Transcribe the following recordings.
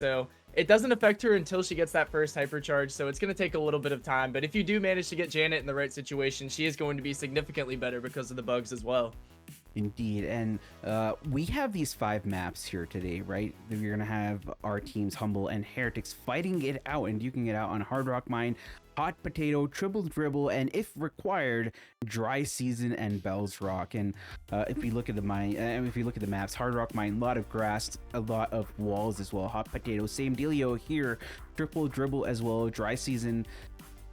So it doesn't affect her until she gets that first hypercharge, so it's going to take a little bit of time. But if you do manage to get Janet in the right situation, she is going to be significantly better because of the bugs as well. Indeed, and we have these 5 maps here today, right? We're gonna have our teams Humble and Heretics fighting it out and duking it out on Hard Rock Mine, Hot Potato, Triple Dribble, and if required, Dry Season and Bell's Rock. And if you look at the mine, if you look at the maps, Hard Rock Mine, a lot of grass, a lot of walls as well. Hot Potato, same dealio here. Triple Dribble as well. Dry Season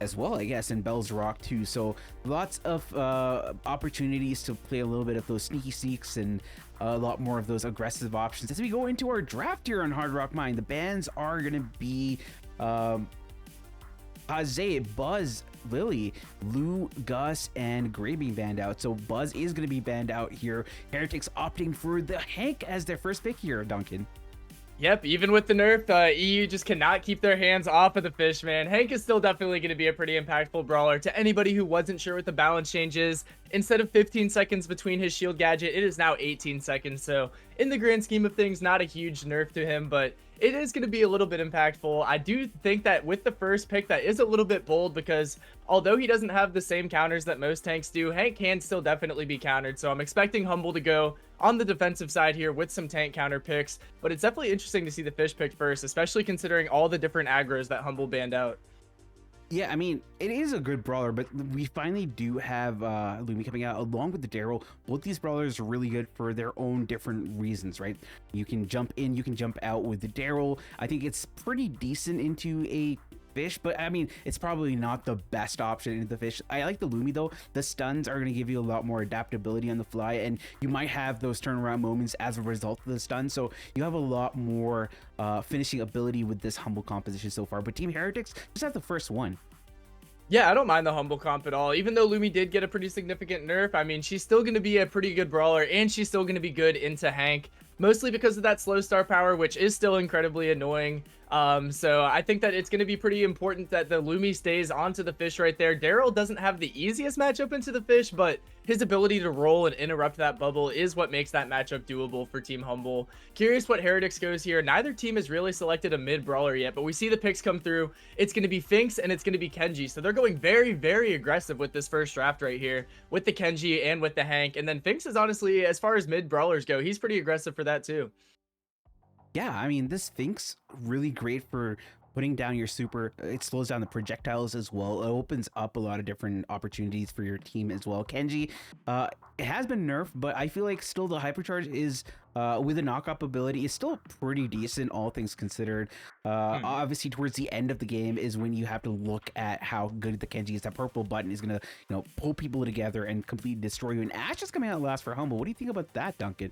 as well, I guess, and Bell's Rock too. So lots of opportunities to play a little bit of those sneaky sneaks and a lot more of those aggressive options. As we go into our draft here on Hard Rock Mine, the bans are going to be Kaze, Buzz, Lily, Lou, Gus, and Gray being banned out. So Buzz is going to be banned out here. Heretics opting for the Hank as their first pick here, Duncan. Yep, even with the nerf, EU just cannot keep their hands off of the fish, man. Hank is still definitely going to be a pretty impactful brawler. To anybody who wasn't sure what the balance change is, instead of 15 seconds between his shield gadget, it is now 18 seconds. So in the grand scheme of things, not a huge nerf to him, but it is going to be a little bit impactful. I do think that with the first pick, that is a little bit bold because although he doesn't have the same counters that most tanks do, Hank can still definitely be countered. So I'm expecting Humble to go on the defensive side here with some tank counter picks, but it's definitely interesting to see the fish picked first, especially considering all the different aggros that Humble banned out. Yeah, I mean, it is a good brawler, but we finally do have LUKII coming out along with the Daryl. Both these brawlers are really good for their own different reasons, right? You can jump in, you can jump out with the Daryl. I think it's pretty decent into a fish, but I mean, it's probably not the best option into the fish. I like the LUKII though. The stuns are going to give you a lot more adaptability on the fly, and you might have those turnaround moments as a result of the stun. So you have a lot more finishing ability with this Humble composition so far. But Team Heretics just have the first one. Yeah, I don't mind the Humble comp at all. Even though LUKII did get a pretty significant nerf, I mean, she's still going to be a pretty good brawler, and she's still going to be good into Hank, mostly because of that slow star power, which is still incredibly annoying. So I think that it's going to be pretty important that the LUKII stays onto the fish right there. Daryl doesn't have the easiest matchup into the fish, but his ability to roll and interrupt that bubble is what makes that matchup doable for Team Humble. Curious what Heretics goes here. Neither team has really selected a mid brawler yet, but we see the picks come through. It's going to be Finks and it's going to be Kenji. So they're going very, very aggressive with this first draft right here with the Kenji and with the Hank. And then Finks is honestly, as far as mid brawlers go, he's pretty aggressive for that too. Yeah, I mean, this Finks really great for putting down your super. It slows down the projectiles as well. It opens up a lot of different opportunities for your team as well. Kenji, it has been nerfed, but I feel like still the hypercharge is with a knock-up ability is still pretty decent, all things considered. Obviously, towards the end of the game is when you have to look at how good the Kenji is. That purple button is gonna, pull people together and completely destroy you. And Ash is coming out last for Humble. What do you think about that, Duncan?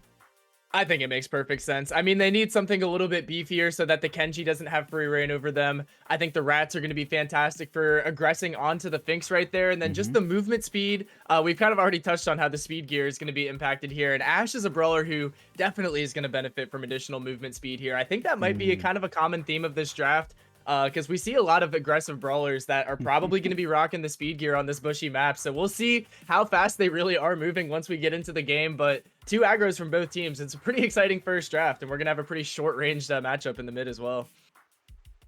I think it makes perfect sense. I mean, they need something a little bit beefier so that the Kenji doesn't have free reign over them. I think the rats are going to be fantastic for aggressing onto the Finks right there. And then just the movement speed. We've kind of already touched on how the speed gear is going to be impacted here. And Ash is a brawler who definitely is going to benefit from additional movement speed here. I think that might be a kind of a common theme of this draft. Because we see a lot of aggressive brawlers that are probably going to be rocking the speed gear on this bushy map. So we'll see how fast they really are moving once we get into the game. But two aggros from both teams. It's a pretty exciting first draft, and we're going to have a pretty short-ranged matchup in the mid as well.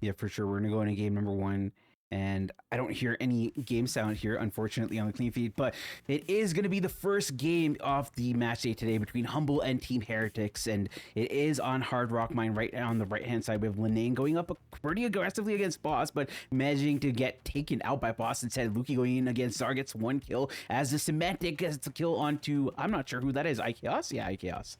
Yeah, for sure. We're going to go into game number 1. And I don't hear any game sound here, unfortunately, on the clean feed, but it is going to be the first game of the match day today between Humble and Team Heretics, and it is on Hard Rock Mine. Right on the right-hand side, we have Linane going up pretty aggressively against Boss, but managing to get taken out by Boss. Instead, LUKII going in against Zar gets 1 kill, as the Semantic gets a kill onto, I'm not sure who that is, iChaos? Yeah, iChaos.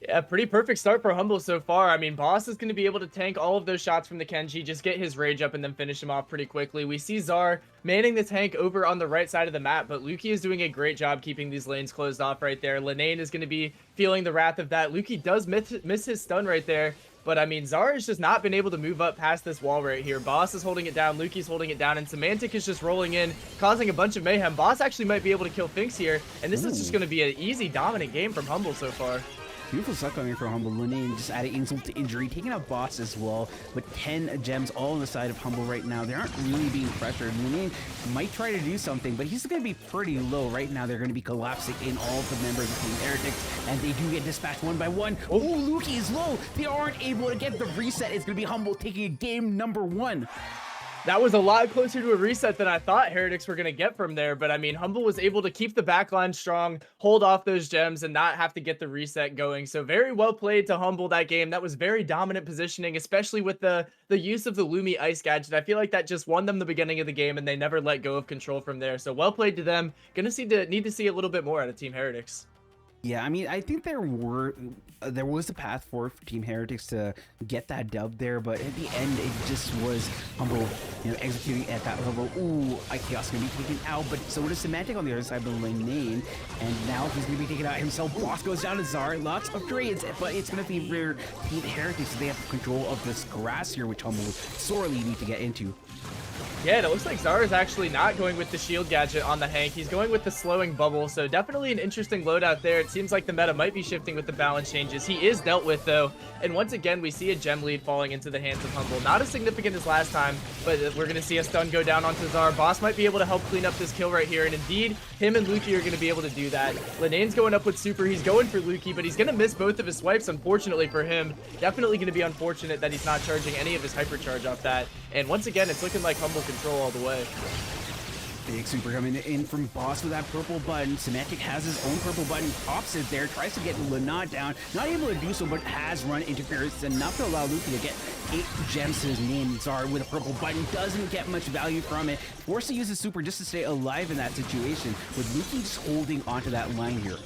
Yeah, pretty perfect start for Humble so far. I mean, Boss is going to be able to tank all of those shots from the Kenji, just get his rage up and then finish him off pretty quickly. We see Zar manning the tank over on the right side of the map, but LUKII is doing a great job keeping these lanes closed off right there. Linane is going to be feeling the wrath of that. LUKII does miss his stun right there, but I mean, Zar has just not been able to move up past this wall right here. Boss is holding it down, LUKII's holding it down, and Semantic is just rolling in, causing a bunch of mayhem. Boss actually might be able to kill Finks here, and this is just going to be an easy, dominant game from Humble so far. Beautiful stuff coming from Humble. Lane just adding insult to injury, taking out Boss as well, with 10 gems all on the side of Humble right now. They aren't really being pressured. Lane might try to do something, but he's going to be pretty low. Right now, they're going to be collapsing in all of the members of Team Heretics, and they do get dispatched one by one. Oh, LUKII is low. They aren't able to get the reset. It's going to be Humble taking a game number 1. That was a lot closer to a reset than I thought Heretics were going to get from there. But I mean, Humble was able to keep the backline strong, hold off those gems, and not have to get the reset going. So very well played to Humble that game. That was very dominant positioning, especially with the use of the LUKII Ice gadget. I feel like that just won them the beginning of the game, and they never let go of control from there. So well played to them. Gonna need to see a little bit more out of Team Heretics. Yeah, I mean, I think there was a path forward for Team Heretics to get that dub there, but at the end, it just was Humble, executing at that level. Ooh, Chaos gonna be taken out, but so does Semantic on the other side of the lane, and now he's gonna be taken out himself. Boss goes down to Zar, lots of trades, but it's gonna be rare Team Heretics, so they have control of this grass here, which Humble sorely need to get into. Yeah, and it looks like Zara is actually not going with the shield gadget on the Hank. He's going with the slowing bubble, so definitely an interesting loadout there. It seems like the meta might be shifting with the balance changes. He is dealt with, though, and once again, we see a gem lead falling into the hands of Humble. Not as significant as last time, but we're going to see a stun go down onto Zara. Boss might be able to help clean up this kill right here, and indeed, him and LUKII are going to be able to do that. Linane's going up with super. He's going for LUKII, but he's going to miss both of his swipes, unfortunately for him. Definitely going to be unfortunate that he's not charging any of his hypercharge off that. And once again, it's looking like Humble control all the way. Big super coming in from Boss with that purple button. Semantic has his own purple button, pops it there, tries to get Lana down. Not able to do so, but has run interference enough to allow LUKII to get 8 gems to his name. Zara with a purple button doesn't get much value from it. Forced to use his super just to stay alive in that situation, with LUKII just holding onto that line here.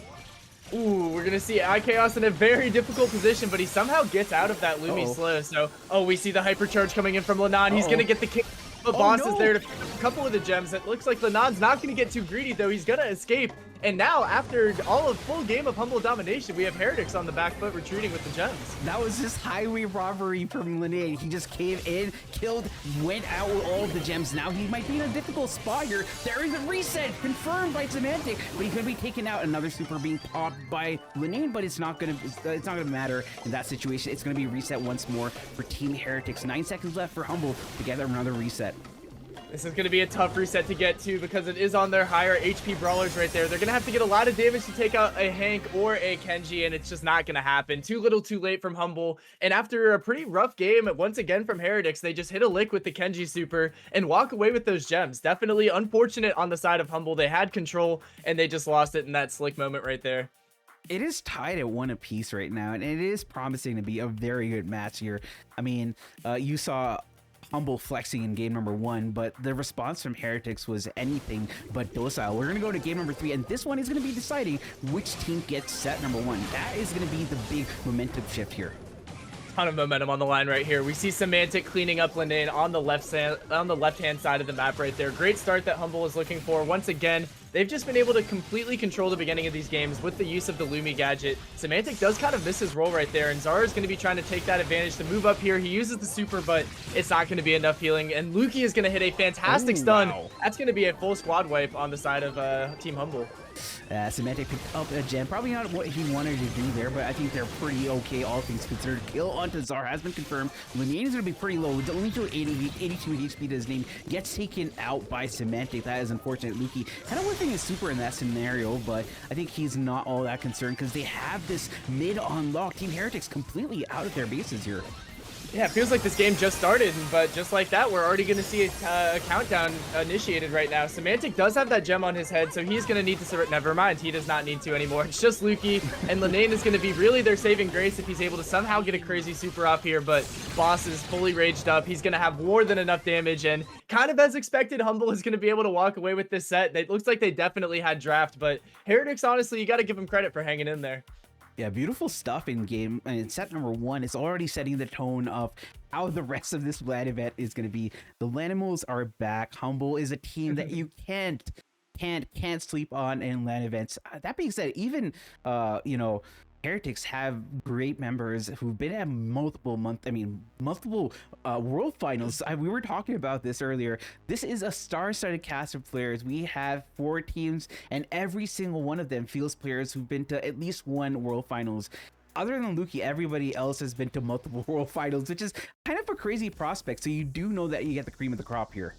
Ooh, we're going to see Chaos in a very difficult position, but he somehow gets out of that LUKII slow. So, we see the hypercharge coming in from Lanan. He's going to get the kill. But Boss is there to a couple of the gems. It looks like Lanan's not going to get too greedy, though. He's going to escape. And now, after all of full game of Humble domination, we have Heretics on the back foot retreating with the gems. That was just highway robbery from Linane. He just came in, killed, went out with all of the gems. Now he might be in a difficult spot here. There is a reset confirmed by Semantic, but he could be taken out. Another super being popped by Linane, but it's not gonna matter in that situation. It's gonna be reset once more for Team Heretics. 9 seconds left for Humble to get another reset. This is going to be a tough reset to get to because it is on their higher HP brawlers right there. They're going to have to get a lot of damage to take out a Hank or a Kenji, and it's just not going to happen. Too little, too late from Humble. And after a pretty rough game, once again from Heretics, they just hit a lick with the Kenji super and walk away with those gems. Definitely unfortunate on the side of Humble. They had control, and they just lost it in that slick moment right there. It is tied at 1 apiece right now, and it is promising to be a very good match here. I mean, you saw Humble flexing in game number 1, but the response from Heretics was anything but docile. We're gonna go to game number 3, and this one is gonna be deciding which team gets set number 1. That is gonna be the big momentum shift here. Ton of momentum on the line right here. We see Semantic cleaning up Linane on the left-hand side of the map right there. Great start that Humble is looking for. Once again, they've just been able to completely control the beginning of these games with the use of the LUKII gadget. Semantic does kind of miss his role right there, and Zara is going to be trying to take that advantage to move up here. He uses the super, but it's not going to be enough healing, and LUKII is going to hit a fantastic stun. Wow. That's going to be a full squad wipe on the side of Team Humble. Semantic picked up a gem. Probably not what he wanted to do there, but I think they're pretty okay, all things considered. Kill onto Zara has been confirmed. Linane is going to be pretty low. Only to 82 HP to his name. Gets taken out by Semantic. That is unfortunate. LUKII kind of whipping his super in that scenario, but I think he's not all that concerned because they have this mid on lock. Team Heretics completely out of their bases here. Yeah, it feels like this game just started, but just like that, we're already going to see a countdown initiated right now. Semantic does have that gem on his head, so he's going to need to... Never mind, he does not need to anymore. It's just LUKII, and Linane is going to be really their saving grace if he's able to somehow get a crazy super off here, but Boss is fully raged up. He's going to have more than enough damage, and kind of as expected, Humble is going to be able to walk away with this set. It looks like they definitely had draft, but Heretics, honestly, you got to give him credit for hanging in there. Yeah, beautiful stuff in game. And set number 1 is already setting the tone of how the rest of this LAN event is going to be. The Lanimals are back. Humble is a team that you can't sleep on in LAN events. That being said, even Heretics have great members who've been at multiple world finals. We were talking about this earlier. This is a star-studded cast of players. We have 4 teams, and every single one of them feels players who've been to at least 1 world finals. other than LUKII, everybody else has been to multiple world finals, which is kind of a crazy prospect. So you do know that you get the cream of the crop here.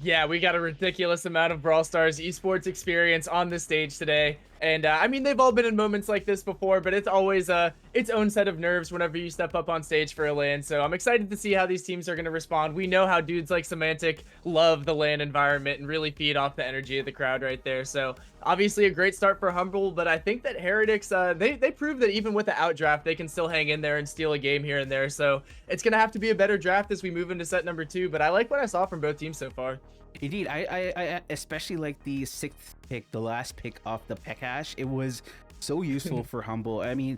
Yeah, we got a ridiculous amount of Brawl Stars esports experience on this stage today. And I mean, they've all been in moments like this before, but it's always its own set of nerves whenever you step up on stage for a LAN. So I'm excited to see how these teams are going to respond. We know how dudes like Semantic love the LAN environment and really feed off the energy of the crowd right there. So obviously a great start for Humble, but I think that Heretics, they proved that even with the outdraft, they can still hang in there and steal a game here and there. So it's going to have to be a better draft as we move into set number 2, but I like what I saw from both teams so far. Indeed, I especially like the 6th pick, the last pick off the Pekash. It was so useful for Humble. I mean,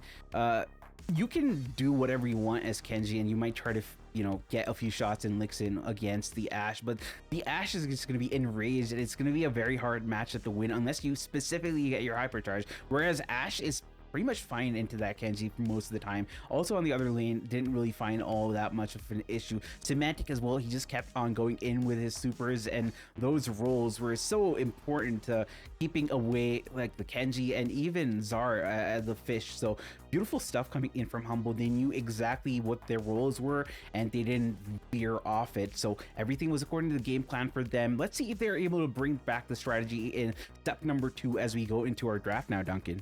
you can do whatever you want as Kenji, and you might try to, you know, get a few shots and licks in against the Ashe, but the Ashe is just going to be enraged, and it's going to be a very hard matchup to win unless you specifically get your hypercharge. Whereas Ashe is pretty much fine into that Kenji for most of the time. Also on the other lane, didn't really find all that much of an issue. Semantic as well, he just kept on going in with his supers, and those rolls were so important to keeping away like the Kenji and even Zar, the fish. So beautiful stuff coming in from Humble. They knew exactly what their roles were, and they didn't veer off it. So everything was according to the game plan for them. Let's see if they're able to bring back the strategy in step number 2 as we go into our draft now, Duncan.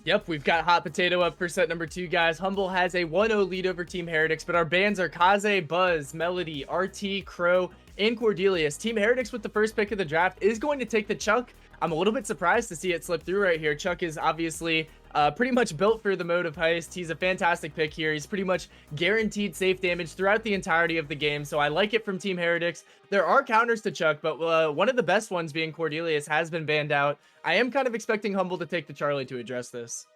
Yep, we've got Hot Potato up for set number 2, guys. Humble has a 1-0 lead over Team Heretics, but our bans are Kaze, Buzz, Melody, RT, Crow, and Cordelius. Team Heretics with the first pick of the draft is going to take the Chuck. I'm a little bit surprised to see it slip through right here. Chuck is obviously pretty much built for the mode of Heist. He's a fantastic pick here. He's pretty much guaranteed safe damage throughout the entirety of the game, so I like it from Team Heretics. There are counters to Chuck, but one of the best ones being Cordelius has been banned out. I am kind of expecting Humble to take the Charlie to address this.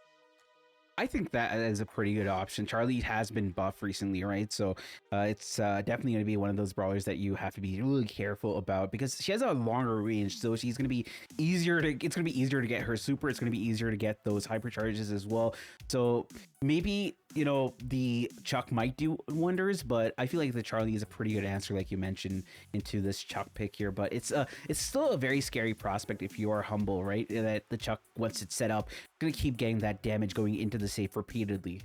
I think that is a pretty good option. Charlie has been buffed recently, right? So it's definitely going to be one of those brawlers that you have to be really careful about because she has a longer range. So she's going to be easier to, it's going to be easier to get her super. It's going to be easier to get those hypercharges as well. So maybe, you know, the Chuck might do wonders, but I feel like the Charlie is a pretty good answer, like you mentioned, into this Chuck pick here. But it's still a very scary prospect if you are Humble, right? That the Chuck, once it's set up, going to keep getting that damage going into the safe repeatedly.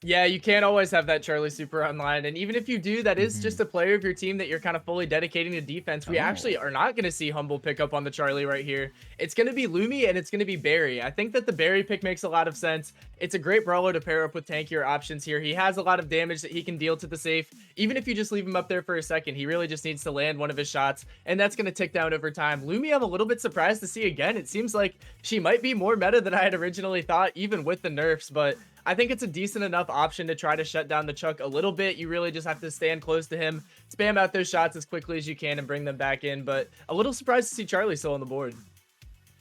Yeah, you can't always have that Charlie super online, and even if you do, that is just a player of your team that you're kind of fully dedicating to defense. We actually are not going to see Humble pick up on the Charlie right here. It's going to be LUKII and it's going to be Barry. I think that the Barry pick makes a lot of sense. It's a great brawler to pair up with tankier options here. He has a lot of damage that he can deal to the safe. Even if you just leave him up there for a second, he really just needs to land one of his shots, and that's going to tick down over time. LUKII, I'm a little bit surprised to see again. It seems like she might be more meta than I had originally thought, even with the nerfs, but I think it's a decent enough option to try to shut down the Chuck a little bit. You really just have to stand close to him, spam out those shots as quickly as you can, and bring them back in. But a little surprised to see Charlie still on the board.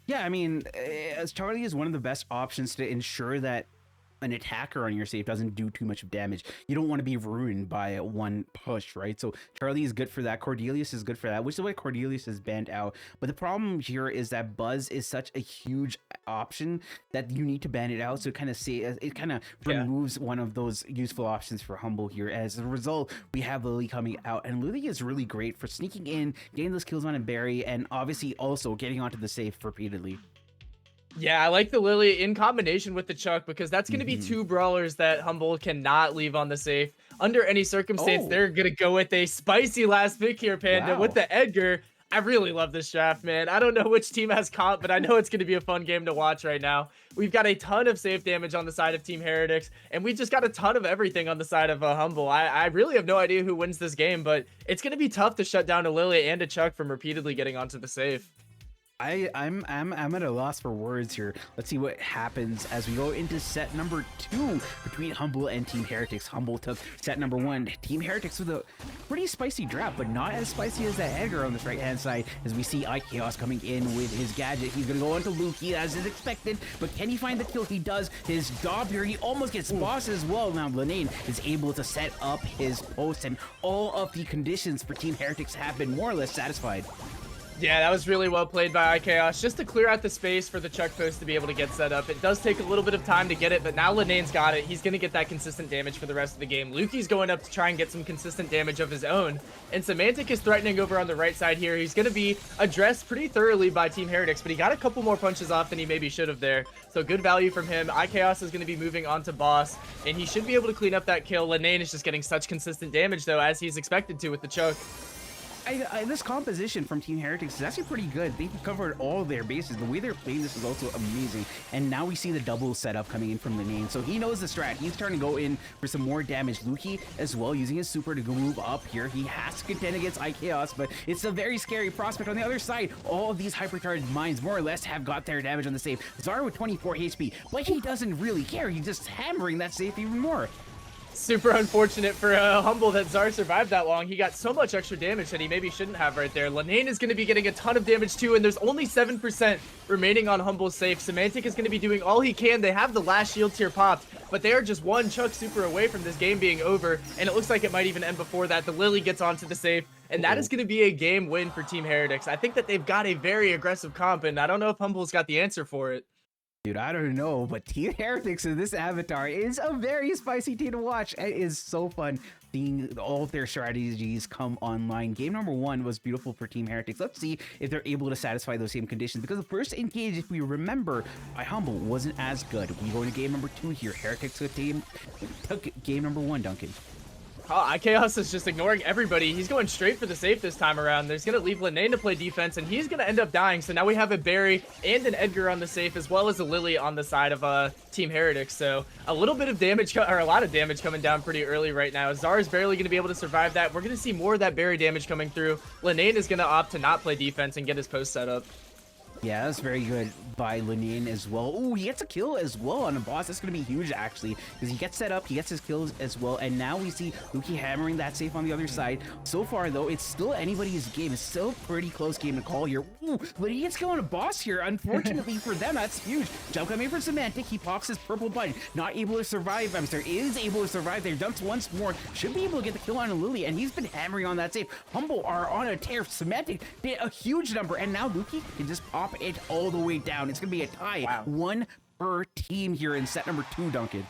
Yeah, I mean, as Charlie is one of the best options to ensure that an attacker on your safe doesn't do too much of damage. You don't want to be ruined by one push, right? So Charlie is good for that. Cordelius is good for that, which is why Cordelius is banned out. But the problem here is that Buzz is such a huge option that you need to ban it out. So it kind of removes one of those useful options for Humble here. As a result, we have Lily coming out, and Lily is really great for sneaking in, getting those kills on a Barry, and obviously also getting onto the safe repeatedly. Yeah, I like the Lily in combination with the Chuck because that's going to be two brawlers that Humble cannot leave on the safe. Under any circumstance, they're going to go with a spicy last pick here, Panda, with the Edgar. I really love this draft, man. I don't know which team has comp, but I know it's going to be a fun game to watch right now. We've got a ton of safe damage on the side of Team Heretics, and we just got a ton of everything on the side of Humble. I really have no idea who wins this game, but it's going to be tough to shut down a Lily and a Chuck from repeatedly getting onto the safe. I'm at a loss for words here. Let's see what happens as we go into set number 2 between Humble and Team Heretics. Humble took set number 1. Team Heretics with a pretty spicy draft, but not as spicy as that Edgar on this right-hand side, as we see iChaos coming in with his gadget. He's gonna go into LUKII as is expected, but can he find the kill? He does. His dog here, he almost gets boss as well. Now Lenane is able to set up his post, and all of the conditions for Team Heretics have been more or less satisfied. Yeah, that was really well played by iKaos, just to clear out the space for the Chuck post to be able to get set up. It does take a little bit of time to get it, but now Linane's got it. He's going to get that consistent damage for the rest of the game. LUKII's going up to try and get some consistent damage of his own, and Semantic is threatening over on the right side here. He's going to be addressed pretty thoroughly by Team Heretics, but he got a couple more punches off than he maybe should have there, so good value from him. iKaos is going to be moving on to boss, and he should be able to clean up that kill. Linane is just getting such consistent damage, though, as he's expected to with the Chuck. This composition from Team Heretics is actually pretty good. They've covered all their bases. The way they're playing this is also amazing. And now we see the double setup coming in from Linane. So he knows the strat. He's trying to go in for some more damage. LUKII as well, using his super to move up here. He has to contend against iKaos, but it's a very scary prospect. On the other side, all of these hypercharged mines more or less have got their damage on the safe. Zara with 24 HP, but he doesn't really care. He's just hammering that safe even more. Super unfortunate for Humble that Zar survived that long. He got so much extra damage that he maybe shouldn't have right there. Linane is going to be getting a ton of damage too, and there's only 7% remaining on Humble's safe. Semantic is going to be doing all he can. They have the last shield tier popped, but they are just one Chuck super away from this game being over, and it looks like it might even end before that. The Lily gets onto the safe, and that is going to be a game win for Team Heretics. I think that they've got a very aggressive comp, and I don't know if Humble's got the answer for it. Dude, I don't know, but Team Heretics in this avatar is a very spicy team to watch. It is so fun seeing all of their strategies come online. Game number 1 was beautiful for Team Heretics. Let's see if they're able to satisfy those same conditions, because the first engage, if we remember, by Humble wasn't as good. We go into game number 2 here. Heretics took game number 1, Duncan. Oh, iKaos is just ignoring everybody. He's going straight for the safe this time around. There's going to leave Linane to play defense, and he's going to end up dying. So now we have a Barry and an Edgar on the safe, as well as a Lily on the side of Team Heretics. So a little bit of damage, or a lot of damage coming down pretty early right now. Zara is barely going to be able to survive that. We're going to see more of that Barry damage coming through. Linane is going to opt to not play defense and get his post set up. Yeah, that's very good by Linane as well. Oh, he gets a kill as well on a boss. That's going to be huge, actually, because he gets set up, he gets his kills as well, and now we see LUKII hammering that safe on the other side. So far, though, it's still anybody's game. It's still a pretty close game to call here. Ooh, Linane gets kill on a boss here. Unfortunately for them, that's huge. Jump coming for Semantic. He pops his purple button. Not able to survive. I'm sorry, is able to survive there. Dumps once more. Should be able to get the kill on a Lily, and he's been hammering on that safe. Humble are on a tear. Semantic did a huge number, and now LUKII can just pop it all the way down. It's gonna be a tie. Wow. 1 per team here in set number 2, Duncan.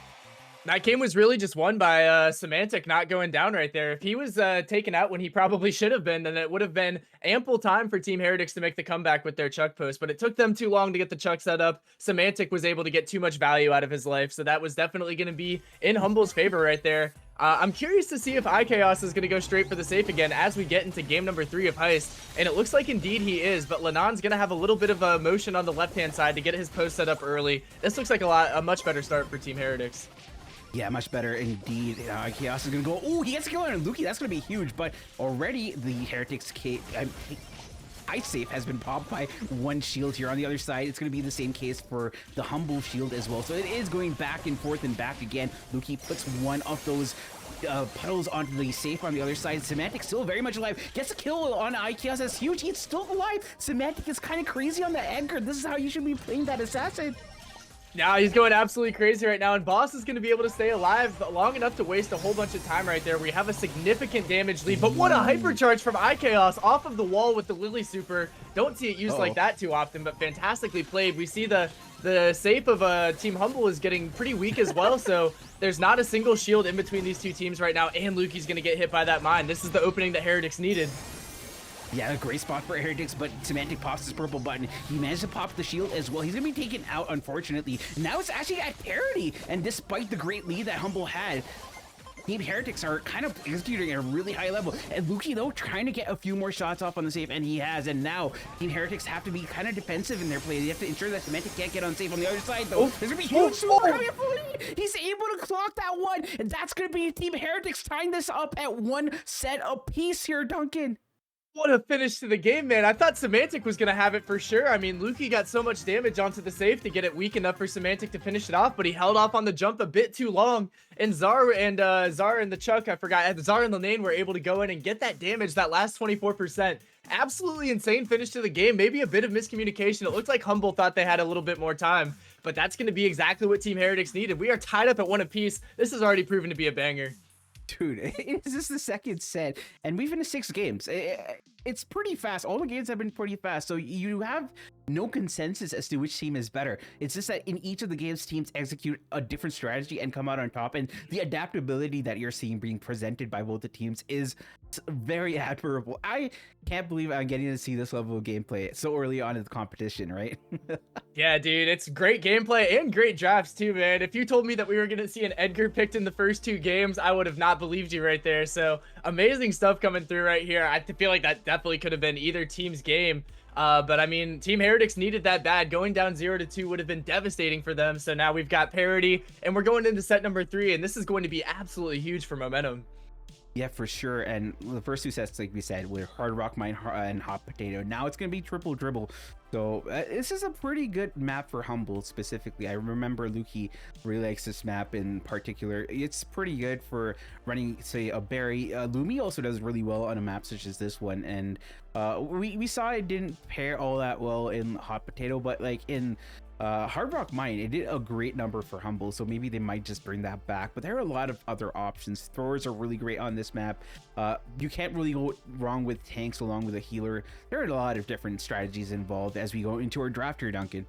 That game was really just won by Semantic not going down right there. If he was taken out when he probably should have been, then it would have been ample time for Team Heretics to make the comeback with their Chuck post, but it took them too long to get the Chuck set up. Semantic was able to get too much value out of his life, so that was definitely going to be in Humble's favor right there. I'm curious to see if iKaos is going to go straight for the safe again as we get into game number 3 of Heist, and it looks like indeed he is, but Linane's going to have a little bit of a motion on the left-hand side to get his post set up early. This looks like a much better start for Team Heretics. Yeah, much better indeed. iKaos is gonna go. Oh, he gets a kill on LUKII. That's gonna be huge, but already the Heretics ice safe has been popped by 1 shield here. On the other side, it's going to be the same case for the Humble shield as well. So it is going back and forth and back again. LUKII puts one of those puddles onto the safe on the other side. Semantic still very much alive. Gets a kill on iKaos. That's huge. He's still alive. Semantic is kind of crazy on the Edgar. This is how you should be playing that assassin. Now he's going absolutely crazy right now, and Boss is going to be able to stay alive long enough to waste a whole bunch of time right there. We have a significant damage lead, but what a hypercharge from iKaos off of the wall with the Lily super. Don't see it used like that too often, but fantastically played. We see the safe of Team Humble is getting pretty weak as well, so there's not a single shield in between these two teams right now, and LUKII's going to get hit by that mine. This is the opening that Heretics needed. Yeah, a great spot for Heretics, but Semantic pops his purple button. He managed to pop the shield as well. He's going to be taken out, unfortunately. Now it's actually at parity, and despite the great lead that Humble had, Team Heretics are kind of executing at a really high level. And LUKII, though, trying to get a few more shots off on the safe, and he has. And now Team Heretics have to be kind of defensive in their play. They have to ensure that Semantic can't get on safe. On the other side, though, there's going to be huge super coming for LUKII. He's able to clock that one, and that's going to be Team Heretics tying this up at 1 set apiece here, Duncan. What a finish to the game, man. I thought Semantic was going to have it for sure. I mean, LUKII got so much damage onto the safe to get it weak enough for Semantic to finish it off, but he held off on the jump a bit too long. And Zara and the Chuck, I forgot, Zara and Linane were able to go in and get that damage, that last 24%. Absolutely insane finish to the game. Maybe a bit of miscommunication. It looked like Humble thought they had a little bit more time, but that's going to be exactly what Team Heretics needed. We are tied up at 1 apiece. This has already proven to be a banger. Dude, is this the second set? And we've been to 6 games. it's pretty fast. All the games have been pretty fast. So you have no consensus as to which team is better. It's just that in each of the games, teams execute a different strategy and come out on top. And the adaptability that you're seeing being presented by both the teams is very admirable. I can't believe I'm getting to see this level of gameplay so early on in the competition, right? Yeah, dude, it's great gameplay and great drafts too, man. If you told me that we were going to see an Edgar picked in the first 2 games, I would have not believed you right there. So amazing stuff coming through right here. I feel like that definitely could have been either team's game. But I mean, Team Heretics needed that bad. Going down 0-2 would have been devastating for them. So now we've got parity and we're going into set number 3, and this is going to be absolutely huge for momentum. Yeah, for sure. And the first 2 sets, like we said, were Hard Rock Mine and Hot Potato. Now it's going to be Triple Dribble. So this is a pretty good map for Humble specifically. I remember LUKII really likes this map in particular. It's pretty good for running, say, a berry. LUKII also does really well on a map such as this one. And we saw it didn't pair all that well in Hot Potato, but like in Hard Rock Mine, it did a great number for Humble, so maybe they might just bring that back. But there are a lot of other options. Throwers are really great on this map. You can't really go wrong with tanks along with a healer. There are a lot of different strategies involved as we go into our draft here, Duncan.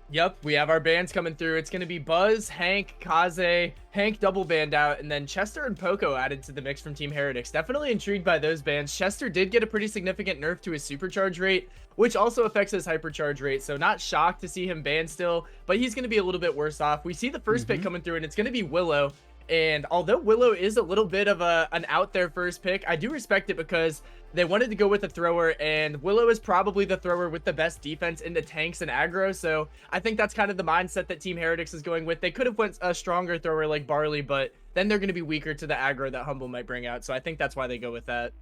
Yep, we have our bans coming through. It's going to be Buzz, Hank, Kaze, Hank double banned out, and then Chester and Poco added to the mix from Team Heretics. Definitely intrigued by those bans. Chester did get a pretty significant nerf to his supercharge rate, which also affects his hypercharge rate. So not shocked to see him banned still, but he's going to be a little bit worse off. We see the first pick coming through, and it's going to be Willow. And although Willow is a little bit of an out there first pick, I do respect it because they wanted to go with a thrower, and Willow is probably the thrower with the best defense into tanks and aggro. So I think that's kind of the mindset that Team Heretics is going with. They could have went a stronger thrower like Barley, but then they're going to be weaker to the aggro that Humble might bring out. So I think that's why they go with that.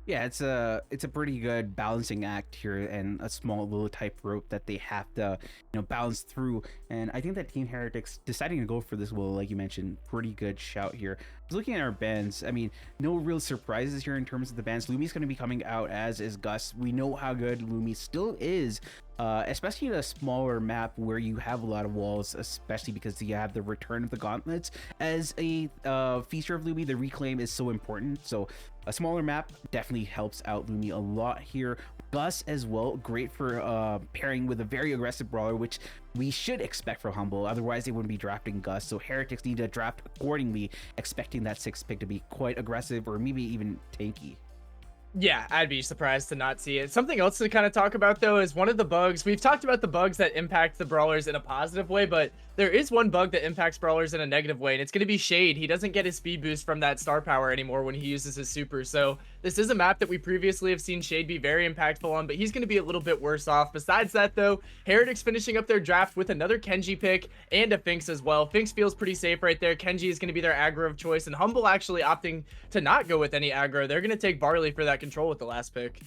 Yeah, it's a pretty good balancing act here, and a small little type rope that they have to balance through. And I think that Team Heretics deciding to go for this will, like you mentioned, pretty good shout here. Looking at our bans, I mean, no real surprises here in terms of the bans. LUKII's going to be coming out, as is Gus. We know how good LUKII still is, especially in a smaller map where you have a lot of walls, especially because you have the return of the gauntlets as a feature of LUKII. The reclaim is so important, so a smaller map definitely helps out LUKII a lot here. Gus as well, great for pairing with a very aggressive brawler, which we should expect from Humble. Otherwise, they wouldn't be drafting Gus. So Heretics need to draft accordingly, expecting that 6th pick to be quite aggressive or maybe even tanky. Yeah, I'd be surprised to not see it. Something else to kind of talk about, though, is one of the bugs. We've talked about the bugs that impact the brawlers in a positive way, but there is one bug that impacts brawlers in a negative way, and it's going to be Shade. He doesn't get his speed boost from that star power anymore when he uses his super. So this is a map that we previously have seen Shade be very impactful on, but he's going to be a little bit worse off. Besides that, though, Heretics finishing up their draft with another Kenji pick and a Finks as well. Finks feels pretty safe right there. Kenji is going to be their aggro of choice, and Humble actually opting to not go with any aggro. They're going to take Barley for that control with the last pick.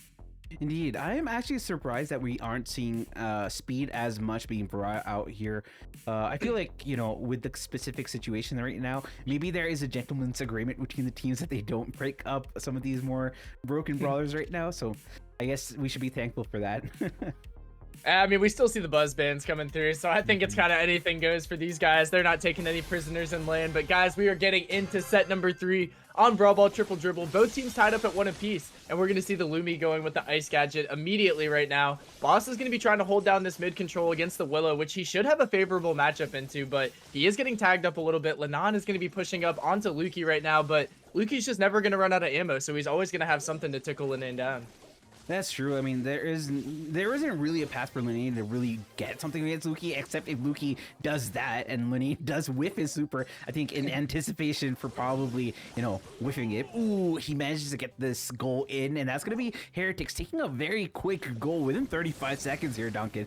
Indeed, I am actually surprised that we aren't seeing speed as much being brought out here. I feel like, with the specific situation right now, maybe there is a gentleman's agreement between the teams that they don't break up some of these more broken brawlers right now. So I guess we should be thankful for that. I mean, we still see the buzz bans coming through, so I think it's kind of anything goes for these guys. They're not taking any prisoners in land. But guys, we are getting into set number 3 on Brawl Ball Triple Dribble. Both teams tied up at 1 apiece, and we're going to see the LUKII going with the Ice Gadget immediately right now. Boss is going to be trying to hold down this mid control against the Willow, which he should have a favorable matchup into, but he is getting tagged up a little bit. Lenon is going to be pushing up onto LUKII right now, but LUKII's just never going to run out of ammo, so he's always going to have something to tickle Lenon down. That's true. I mean, there isn't really a path for LUKII to really get something against LUKII, except if LUKII does that and LUKII does whiff his super. I think in anticipation for probably, whiffing it. Ooh, he manages to get this goal in, and that's going to be Heretics taking a very quick goal within 35 seconds here, Duncan.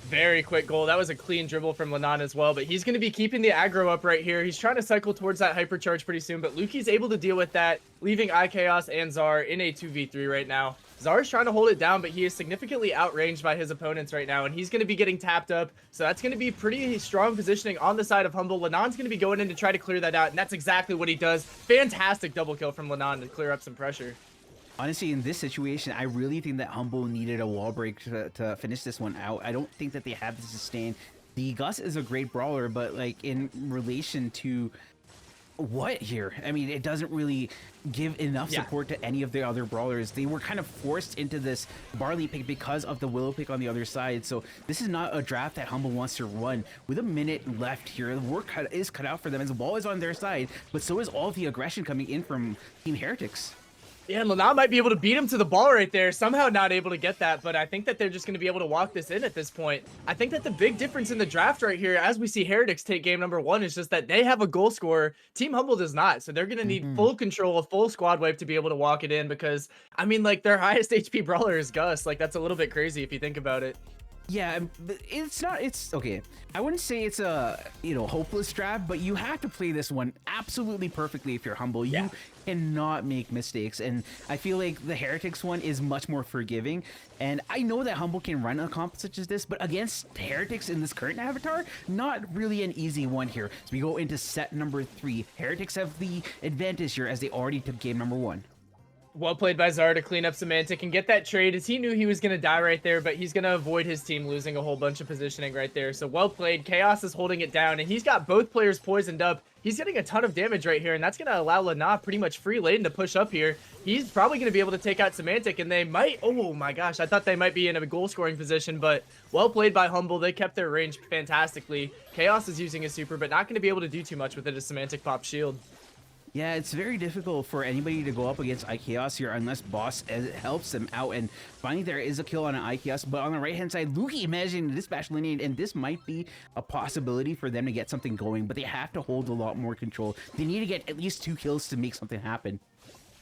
Very quick goal. That was a clean dribble from Lenon as well, but he's going to be keeping the aggro up right here. He's trying to cycle towards that hypercharge pretty soon, but LUKII's able to deal with that, leaving iKaos and Zar in a 2v3 right now. Zar's trying to hold it down, but he is significantly outranged by his opponents right now, and he's going to be getting tapped up, so that's going to be pretty strong positioning on the side of Humble. Lenon's going to be going in to try to clear that out, and that's exactly what he does. Fantastic double kill from Lenon to clear up some pressure. Honestly, in this situation, I really think that Humble needed a wall break to finish this one out. I don't think that they have the sustain. The Gus is a great brawler, but like in relation to what here? I mean, it doesn't really give enough Yeah. support to any of the other brawlers. They were kind of forced into this Barley pick because of the Willow pick on the other side. So this is not a draft that Humble wants to run. With a minute left here, the work is cut out for them as the ball is on their side, but so is all of the aggression coming in from Team Heretics. Yeah, and Lana might be able to beat him to the ball right there. Somehow not able to get that, but I think that they're just going to be able to walk this in at this point. I think that the big difference in the draft right here, as we see Heretics take game number 1, is just that they have a goal scorer. Team Humble does not, so they're going to need full control, a full squad wipe to be able to walk it in because, I mean, like, their highest HP brawler is Gus. Like, that's a little bit crazy if you think about it. Yeah, it's okay. I wouldn't say it's a, hopeless draft, but you have to play this one absolutely perfectly if you're Humble. Yeah. You cannot make mistakes, and I feel like the Heretics one is much more forgiving. And I know that Humble can run a comp such as this, but against Heretics in this current avatar, not really an easy one here. So we go into set number 3. Heretics have the advantage here as they already took game number 1. Well played by Zara to clean up Semantic and get that trade, as he knew he was going to die right there, but he's going to avoid his team losing a whole bunch of positioning right there. So well played. Chaos is holding it down, and he's got both players poisoned up. He's getting a ton of damage right here, and that's going to allow Lana pretty much free lane to push up here. He's probably going to be able to take out Semantic, and they might... Oh my gosh, I thought they might be in a goal-scoring position, but well played by Humble. They kept their range fantastically. Chaos is using a super, but not going to be able to do too much with it as Semantic pops shield. Yeah, it's very difficult for anybody to go up against IKEOS here unless Boss helps them out. And finally, there is a kill on an IKEOS, but on the right-hand side, LUKII managing to dispatch Lineage, and this might be a possibility for them to get something going, but they have to hold a lot more control. They need to get at least 2 kills to make something happen.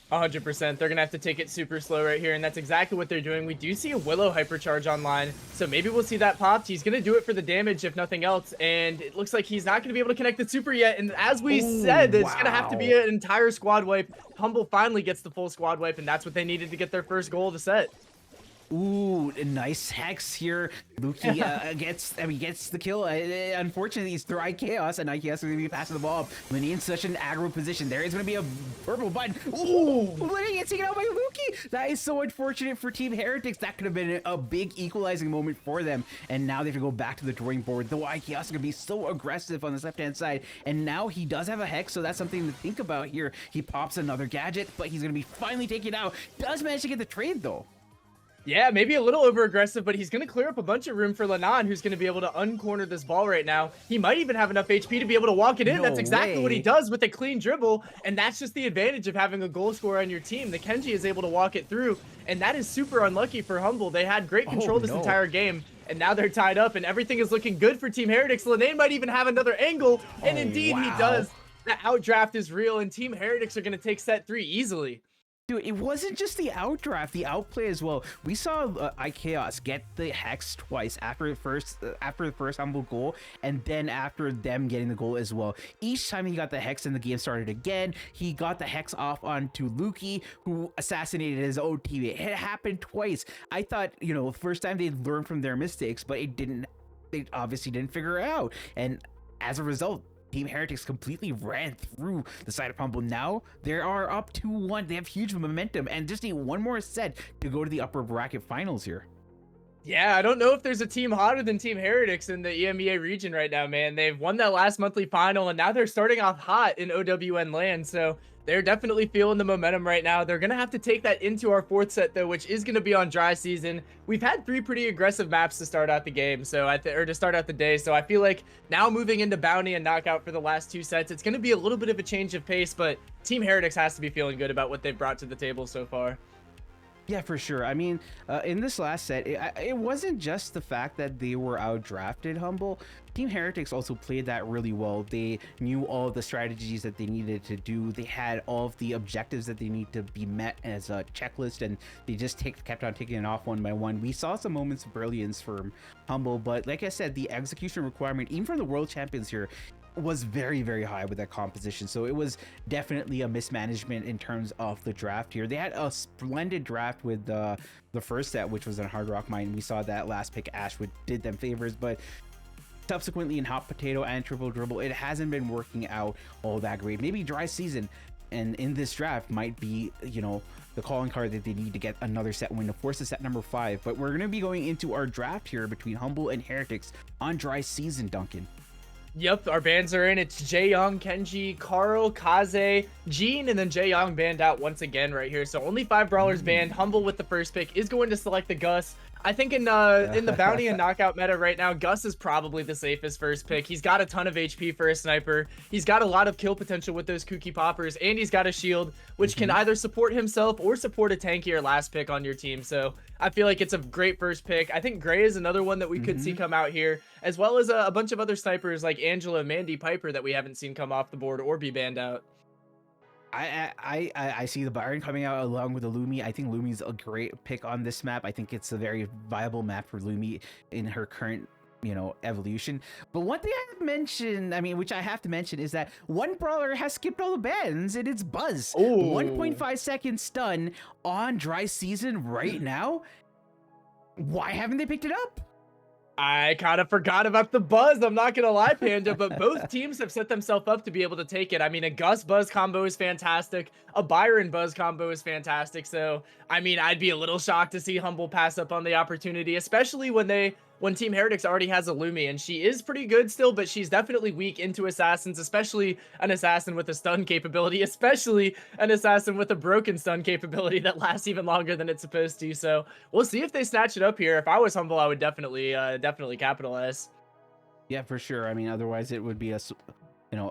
100%. They're going to have to take it super slow right here, and that's exactly what they're doing. We do see a Willow hypercharge online, so maybe we'll see that popped. He's going to do it for the damage, if nothing else, and it looks like he's not going to be able to connect the super yet, and as we said, it's going to have to be an entire squad wipe. Humble finally gets the full squad wipe, and that's what they needed to get their first goal of the set. Ooh, a nice hex here. LUKII gets the kill. Unfortunately, he's through IKEOS, and IKEOS is going to be passing the ball up. Lineage in such an aggro position. There is going to be a purple button. Ooh, Lineage gets taken out by LUKII. That is so unfortunate for Team Heretics. That could have been a big equalizing moment for them. And now they have to go back to the drawing board. Though IKEOS is going to be so aggressive on this left-hand side. And now he does have a hex, so that's something to think about here. He pops another gadget, but he's going to be finally taken out. Does manage to get the trade, though. Yeah, maybe a little over-aggressive, but he's going to clear up a bunch of room for Lanan, who's going to be able to uncorner this ball right now. He might even have enough HP to be able to walk it in. No That's exactly what he way. does with a clean dribble, and that's just the advantage of having a goal scorer on your team. The Kenji is able to walk it through, and that is super unlucky for Humble. They had great control this entire game, and now they're tied up, and everything is looking good for Team Heretics. Lane might even have another angle, and indeed he does. The outdraft is real, and Team Heretics are going to take set 3 easily. Dude, it wasn't just the outdraft, the outplay as well. We saw IKEOS get the hex twice after the first Humble goal, and then after them getting the goal as well. Each time he got the hex and the game started again, he got the hex off onto LUKII, who assassinated his own teammate. It happened twice. I thought, first time they'd learn from their mistakes, but they obviously didn't figure it out. And as a result, Team Heretics completely ran through the side of Humble. Now they are up 2-1. They have huge momentum and just need one more set to go to the upper bracket finals here. Yeah, I don't know if there's a team hotter than Team Heretics in the EMEA region right now, man. They've won that last monthly final, and now they're starting off hot in OWN land, so they're definitely feeling the momentum right now. They're going to have to take that into our 4th set, though, which is going to be on dry season. We've had 3 pretty aggressive maps to start out the game, or to start out the day, so I feel like now moving into Bounty and Knockout for the last 2 sets, it's going to be a little bit of a change of pace, but Team Heretics has to be feeling good about what they've brought to the table so far. Yeah, for sure. I mean, in this last set, it wasn't just the fact that they were outdrafted, Humble. Team Heretics also played that really well. They knew all of the strategies that they needed to do. They had all of the objectives that they need to be met as a checklist, and they just kept on taking it off one by one. We saw some moments of brilliance from Humble, but like I said, the execution requirement, even from the world champions here, was very, very high with that composition. So it was definitely a mismanagement in terms of the draft here. They had a splendid draft with the first set, which was on Hard Rock Mine. We saw that last pick Ashwood did them favors, but subsequently in Hot Potato and Triple Dribble, it hasn't been working out all that great. Maybe dry season and in this draft might be, the calling card that they need to get another set win to force a set number 5. But we're going to be going into our draft here between Humble and Heretics on dry season, Duncan. Yep, our bans are in. It's Jaeyoung, Kenji, Karl, Kaze, Jean, and then Jaeyoung banned out once again right here. So only 5 brawlers banned. Humble with the first pick is going to select the Gus. I think in the bounty and knockout meta right now, Gus is probably the safest first pick. He's got a ton of HP for a sniper. He's got a lot of kill potential with those kooky poppers, and he's got a shield, which can either support himself or support a tankier last pick on your team. So I feel like it's a great first pick. I think Gray is another one that we could see come out here, as well as a bunch of other snipers like Angela, Mandy, Piper that we haven't seen come off the board or be banned out. I see the Byron coming out along with the LUKII. I think LUKII's a great pick on this map. I think it's a very viable map for LUKII in her current, you know, evolution. But one thing I have mentioned, I mean, which I have to mention, is that one brawler has skipped all the bans, and it's Buzz. 1.5 second stun on dry season right now. Why haven't they picked it up? I kind of forgot about the Buzz. I'm not going to lie, Panda, but both teams have set themselves up to be able to take it. I mean, a Gus Buzz combo is fantastic. A Byron Buzz combo is fantastic. So, I mean, I'd be a little shocked to see Humble pass up on the opportunity, especially when Team Heretics already has a LUKII, and she is pretty good still, but she's definitely weak into assassins, especially an assassin with a stun capability, especially an assassin with a broken stun capability that lasts even longer than it's supposed to. So we'll see if they snatch it up here. If I was Humble, I would definitely capitalize. Yeah, for sure. I mean, otherwise it would be a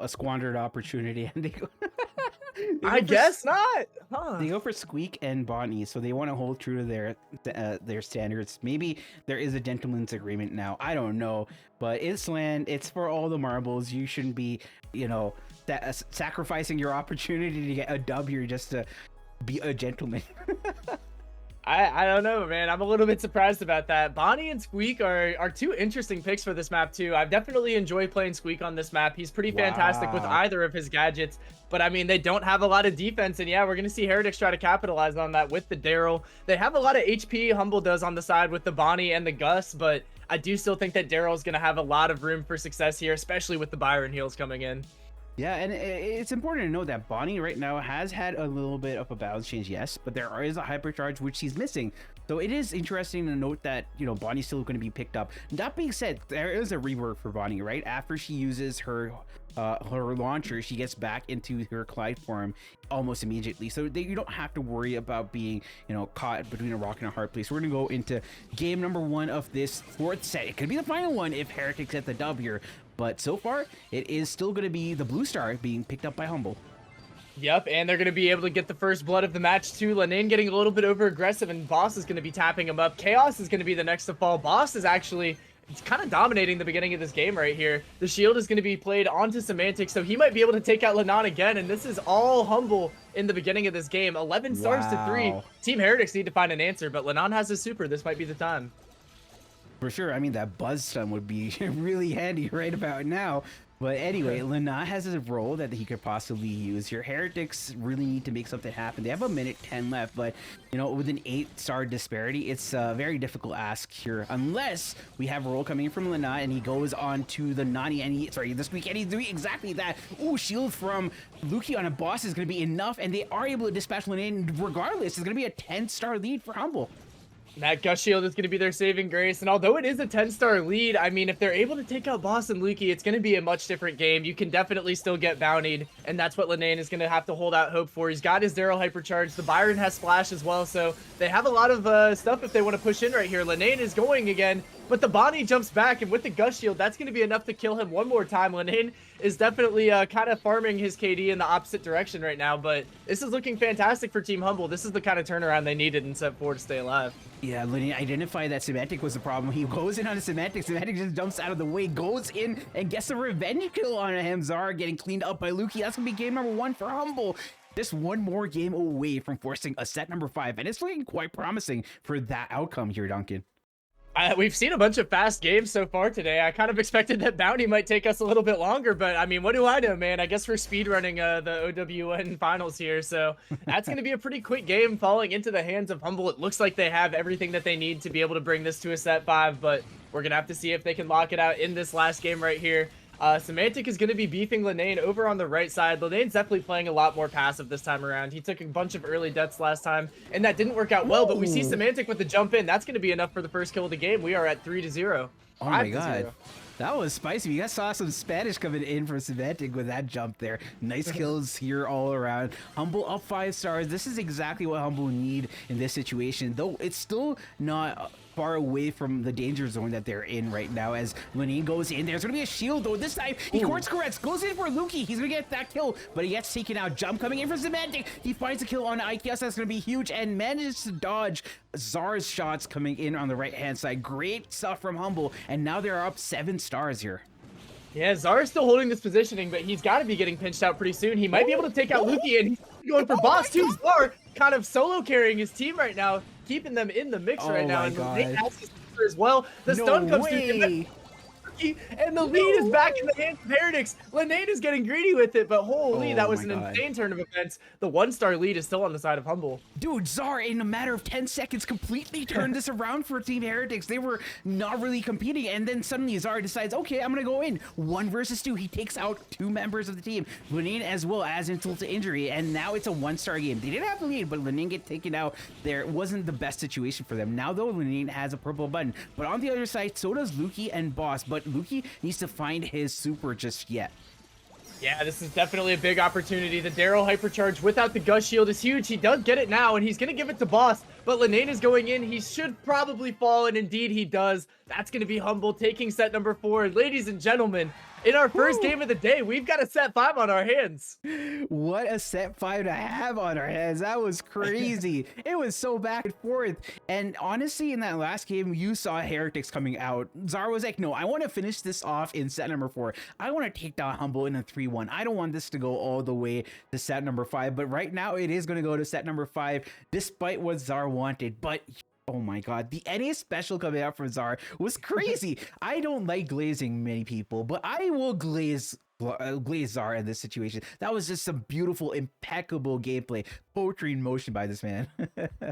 squandered opportunity. And I guess not. Huh. They go for Squeak and Bonnie, so they want to hold true to their standards. Maybe there is a gentleman's agreement now. I don't know, but it's land. It's for all the marbles. You shouldn't be, sacrificing your opportunity to get a W just to be a gentleman. I don't know, man. I'm a little bit surprised about that. Bonnie and Squeak are two interesting picks for this map, too. I've definitely enjoyed playing Squeak on this map. He's pretty fantastic with either of his gadgets. But, I mean, they don't have a lot of defense. And, yeah, we're going to see Heretics try to capitalize on that with the Daryl. They have a lot of HP, Humble does, on the side with the Bonnie and the Gus. But I do still think that Daryl's going to have a lot of room for success here, especially with the Byron heals coming in. Yeah, and it's important to note that Bonnie right now has had a little bit of a balance change, yes, but there is a hypercharge which she's missing. So it is interesting to note that, Bonnie's still going to be picked up. That being said, there is a rework for Bonnie, right? After she uses her launcher, she gets back into her Clyde form almost immediately. So you don't have to worry about being, caught between a rock and a hard place. We're going to go into game number 1 of this 4th set. It could be the final one if Heretics get the W. But so far, it is still going to be the Blue Star being picked up by Humble. Yep, and they're going to be able to get the first blood of the match, too. Lenane getting a little bit over-aggressive, and Boss is going to be tapping him up. Chaos is going to be the next to fall. Boss is actually kind of dominating the beginning of this game right here. The shield is going to be played onto Semantic, so he might be able to take out Lenane again, and this is all Humble in the beginning of this game. 11 stars to 3. Team Heretics need to find an answer, but Lenane has a super. This might be the time. For sure. I mean, that Buzz stun would be really handy right about now. But anyway, Lenane has a role that he could possibly use. Your Heretics really need to make something happen. They have a minute 10 left, but, with an 8-star disparity, it's a very difficult ask here. Unless we have a roll coming in from Lenane and he goes on to the Nani and this week, and he's doing exactly that. Ooh, shield from LUKII on a Boss is going to be enough, and they are able to dispatch Lenane regardless. It's going to be a 10-star lead for Humble. That Gus Shield is going to be their saving grace, and although it is a 10-star lead, I mean, if they're able to take out Boss and LUKII, it's going to be a much different game. You can definitely still get bountied, and that's what Lenane is going to have to hold out hope for. He's got his Daryl hypercharge. The Byron has Splash as well, so they have a lot of stuff if they want to push in right here. Lenane is going again, but the Bonnie jumps back, and with the Gus Shield, that's going to be enough to kill him one more time. Lenane is definitely kind of farming his KD in the opposite direction right now, but this is looking fantastic for Team Humble. This is the kind of turnaround they needed in set 4 to stay alive. Yeah, Lenane identified that Semantic was the problem. He goes in on a Semantic. Semantic just jumps out of the way, goes in, and gets a revenge kill on a Hamzar, getting cleaned up by LUKII. That's going to be game number 1 for Humble. Just one more game away from forcing a set number 5, and it's looking quite promising for that outcome here, Duncan. We've seen a bunch of fast games so far today. I kind of expected that bounty might take us a little bit longer, but I mean, what do I know, man? I guess we're speedrunning the OWN finals here, so that's going to be a pretty quick game falling into the hands of Humble. It looks like they have everything that they need to be able to bring this to a set 5, but we're going to have to see if they can lock it out in this last game right here. Semantic is going to be beefing Lenane over on the right side. Lenane's definitely playing a lot more passive this time around. He took a bunch of early deaths last time, and that didn't work out well, but we see Semantic with the jump in. That's going to be enough for the first kill of the game. We are at 3-0. Oh my 5-0. god. That was spicy. You guys saw some Spanish coming in from Semantic with that jump there. Nice kills here all around. Humble up 5 stars. This is exactly what Humble need in this situation, though it's still not far away from the danger zone that they're in right now as LUKII goes in. There's going to be a shield, though. This time, he course corrects, goes in for LUKII. He's going to get that kill, but he gets taken out. Jump coming in for Semantic. He finds a kill on IKS. That's going to be huge and manages to dodge Zar's shots coming in on the right-hand side. Great stuff from Humble, and now they're up 7 stars here. Yeah, Zar's still holding this positioning, but he's got to be getting pinched out pretty soon. He might be able to take out LUKII, and he's going for boss too. Zar kind of solo carrying his team right now, keeping them in the mix right now. And they has his sister as well. The stun comes through. And the lead is back in the hands of Heretics. Linane is getting greedy with it, but holy, that was an insane turn of events. The 1-star lead is still on the side of Humble. Dude, Zar, in a matter of 10 seconds, completely turned this around for Team Heretics. They were not really competing, and then suddenly Zar decides, okay, I'm gonna go in. 1 versus 2. He takes out 2 members of the team. Linane as well as insult to injury, and now it's a 1-star game. They didn't have the lead, but Linane get taken out there. It wasn't the best situation for them. Now, though, Linane has a purple button, but on the other side, so does LUKII and Boss, but LUKII needs to find his super just yet. Yeah, this is definitely a big opportunity. The Daryl hypercharge without the Gus shield is huge. He does get it now, and he's going to give it to Boss, but Linane is going in. He should probably fall, and indeed he does. That's going to be Humble taking set number 4. Ladies and gentlemen, in our first game of the day, we've got a set 5 on our hands. What a set 5 to have on our hands. That was crazy. It was so back and forth. And honestly, in that last game, you saw Heretics coming out. Zar was like, no, I want to finish this off in set number 4. I want to take down Humble in a 3-1. I don't want this to go all the way to set number 5. But right now, it is going to go to set number 5, despite what Zar wanted. But oh my god, the NA special coming out from Zar was crazy. I don't like glazing many people, but I will glaze Zar in this situation. That was just some beautiful, impeccable gameplay. Poetry in motion by this man.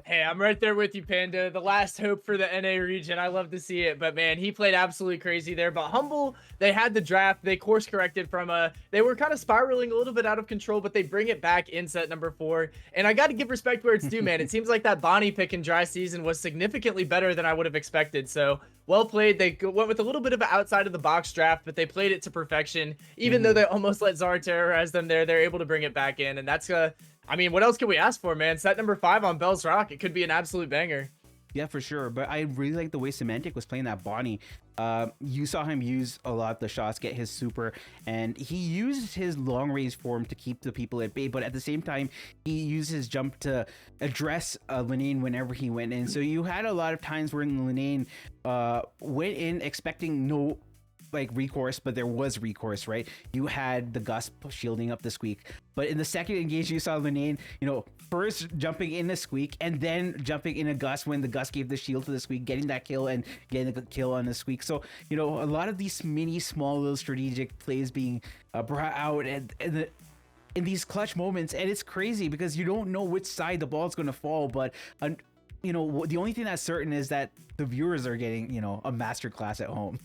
Hey, I'm right there with you, Panda. The last hope for the NA region. I love to see it, but man, he played absolutely crazy there. But Humble, they had the draft. They course corrected from they were kind of spiraling a little bit out of control, but they bring it back in set number 4. And I got to give respect where it's due, man. It seems like that Bonnie pick in dry season was significantly better than I would have expected. So well played. They went with a little bit of an outside of the box draft, but they played it to perfection. Even though they almost let Zar terrorize them there, they're able to bring it back in. And that's I mean, what else can we ask for, man? Set number 5 on Bell's Rock. It could be an absolute banger. Yeah, for sure. But I really like the way Semantic was playing that Bonnie. You saw him use a lot of the shots, get his super, and he used his long range form to keep the people at bay. But at the same time, he used his jump to address Linane whenever he went in. So you had a lot of times where Linane went in expecting no like recourse, but there was recourse, right? You had the Gus shielding up the Squeak, but in the second engage you saw Linane, you know, first jumping in the Squeak and then jumping in a Gus when the Gus gave the shield to the Squeak, getting that kill and getting the kill on the Squeak. So, you know, a lot of these small little strategic plays being brought out and in these clutch moments, and it's crazy because you don't know which side the ball's going to fall, but you know, the only thing that's certain is that the viewers are getting, you know, a masterclass at home.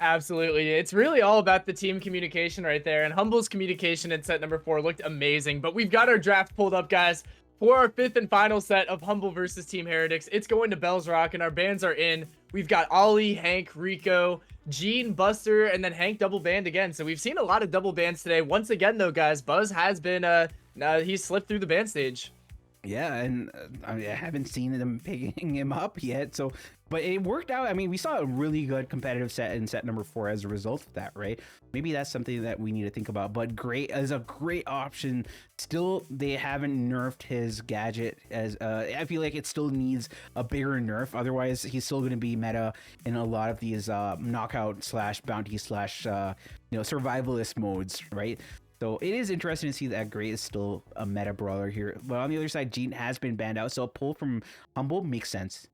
Absolutely. It's really all about the team communication right there. And Humble's communication in set number 4 looked amazing. But we've got our draft pulled up, guys, for our 5th and final set of Humble versus Team Heretics. It's going to Bell's Rock, and our bans are in. We've got Ollie, Hank, Rico, Gene, Buster, and then Hank double banned again. So we've seen a lot of double bans today. Once again, though, guys, Buzz has been, he's slipped through the ban stage. Yeah, and I haven't seen them picking him up yet. So, but it worked out. I mean, we saw a really good competitive set in set number 4 as a result of that, right? Maybe that's something that we need to think about. But great as a great option. Still, they haven't nerfed his gadget. As I feel like it still needs a bigger nerf. Otherwise, he's still going to be meta in a lot of these knockout / bounty / survivalist modes, right? So it is interesting to see that Gray is still a meta brawler here. But on the other side, Gene has been banned out, so a pull from Humble makes sense.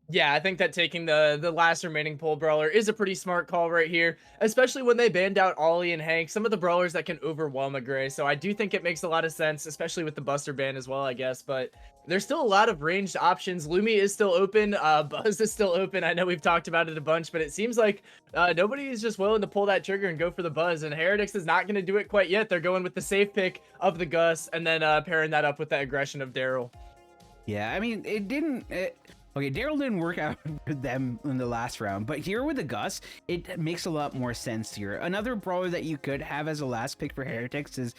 Yeah, I think that taking the last remaining pole brawler is a pretty smart call right here, especially when they banned out Ollie and Hank, some of the brawlers that can overwhelm a Gray. So I do think it makes a lot of sense, especially with the Buster ban as well, I guess. But there's still a lot of ranged options. LUKII is still open. Buzz is still open. I know we've talked about it a bunch, but it seems like nobody is just willing to pull that trigger and go for the Buzz. And Heretics is not going to do it quite yet. They're going with the safe pick of the Gus and then pairing that up with the aggression of Daryl. Yeah, I mean, it didn't... Okay, Daryl didn't work out for them in the last round, but here with the Gus, it makes a lot more sense here. Another brawler that you could have as a last pick for Heretics is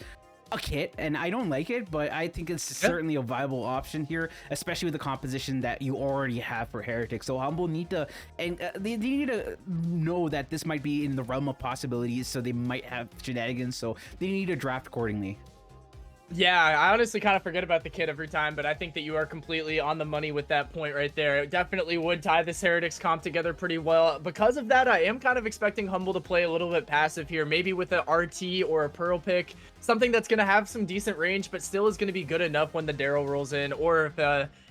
a Kit, and I don't like it, but I think it's certainly a viable option here, especially with the composition that you already have for Heretics. So Humble need to, and they need to know that this might be in the realm of possibilities, so they might have shenanigans, so they need to draft accordingly. Yeah, I honestly kind of forget about the kid every time, but I think that you are completely on the money with that point right there. It definitely would tie this Heretics comp together pretty well. Because of that, I am kind of expecting Humble to play a little bit passive here, maybe with an RT or a Pearl pick, something that's going to have some decent range, but still is going to be good enough when the Daryl rolls in, or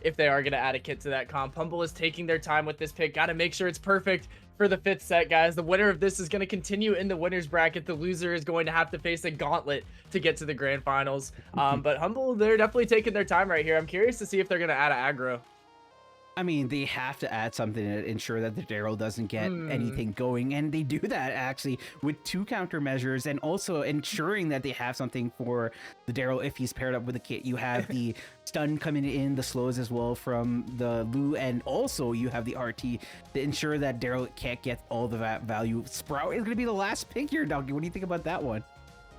if they are going to add a kit to that comp. Humble is taking their time with this pick. Got to make sure it's perfect for the 5th set, guys. The winner of this is going to continue in the winner's bracket. The loser is going to have to face a gauntlet to get to the grand finals. But Humble, they're definitely taking their time right here. I'm curious to see if they're going to add an aggro. I mean, they have to add something to ensure that the Daryl doesn't get anything going, and they do that actually with 2 countermeasures, and also ensuring that they have something for the Daryl if he's paired up with a kit. You have the stun coming in, the slows as well from the Lu, and also you have the RT to ensure that Daryl can't get all the value. Sprout is going to be the last pick here, Donkey. What do you think about that one?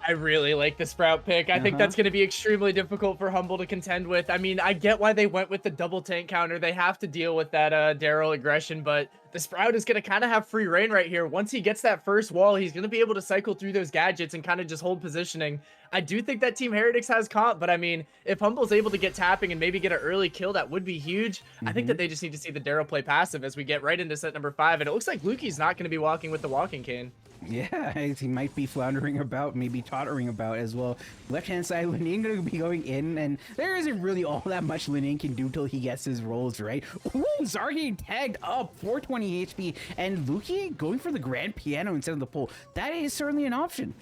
I really like the Sprout pick. I think that's going to be extremely difficult for Humble to contend with. I mean, I get why they went with the double tank counter. They have to deal with that Daryl aggression, but the Sprout is going to kind of have free reign right here. Once he gets that first wall, he's going to be able to cycle through those gadgets and kind of just hold positioning. I do think that Team Heretics has comp, but I mean, if Humble's able to get tapping and maybe get an early kill, that would be huge. I think that they just need to see the Daryl play passive as we get right into set number 5, and it looks like LUKII's not going to be walking with the walking cane. Yeah, he might be floundering about, maybe tottering about as well. Left-hand side, Linane going to be going in, and there isn't really all that much Linane can do till he gets his rolls, right? Ooh, Zargi tagged up, 420 HP, and LUKII going for the grand piano instead of the pole. That is certainly an option.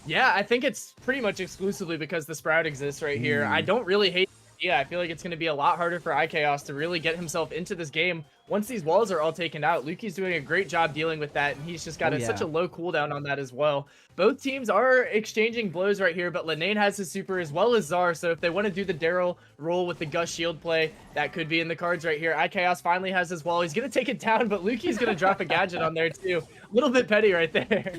Yeah, I think it's pretty much exclusively because the Sprout exists right here. I don't really hate the idea. I feel like it's going to be a lot harder for iKaos to really get himself into this game once these walls are all taken out. LUKII's doing a great job dealing with that, and he's just got such a low cooldown on that as well. Both teams are exchanging blows right here, but Linane has his super as well as Zar, so if they want to do the Daryl roll with the Gus shield play, that could be in the cards right here. iKaos finally has his wall. He's going to take it down, but LUKII's going to drop a gadget on there too. A little bit petty right there.